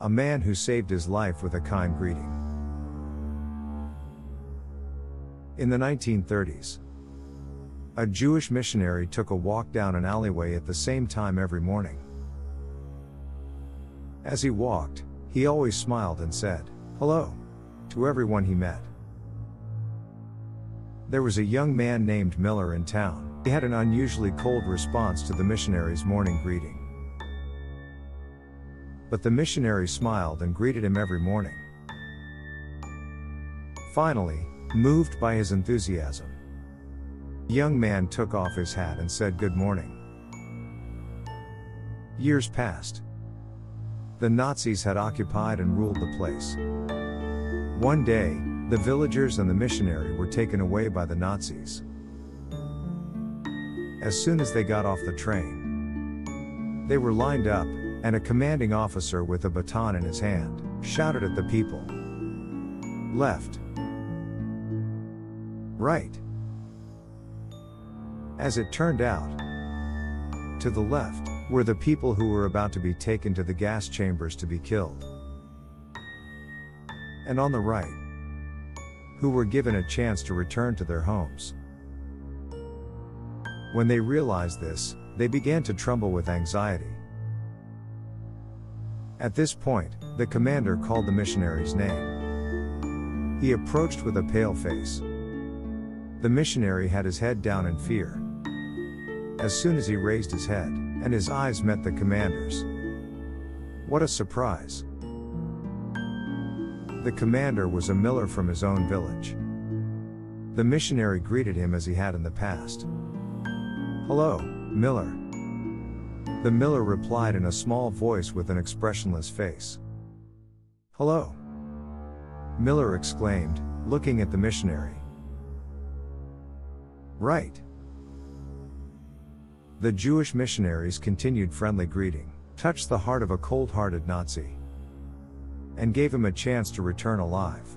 A man who saved his life with a kind greeting. In the 1930s, a Jewish missionary took a walk down an alleyway at the same time every morning. As he walked, he always smiled and said, "Hello," to everyone he met. There was a young man named Miller in town. He had an unusually cold response to the missionary's morning greeting. But the missionary smiled and greeted him every morning. Finally, moved by his enthusiasm, the young man took off his hat and said good morning. Years passed. The Nazis had occupied and ruled the place. One day, the villagers and the missionary were taken away by the Nazis. As soon as they got off the train, they were lined up, and a commanding officer with a baton in his hand shouted at the people, "Left. Right." As it turned out, to the left were the people who were about to be taken to the gas chambers to be killed. And on the right, who were given a chance to return to their homes. When they realized this, they began to tremble with anxiety. At this point, the commander called the missionary's name. He approached with a pale face. The missionary had his head down in fear. As soon as he raised his head, and his eyes met the commander's, what a surprise! The commander was a miller from his own village. The missionary greeted him as he had in the past. "Hello, Miller." The miller replied in a small voice with an expressionless face. "Hello," Miller exclaimed, looking at the missionary. "Right." The Jewish missionary's continued friendly greeting touched the heart of a cold-hearted Nazi and gave him a chance to return alive.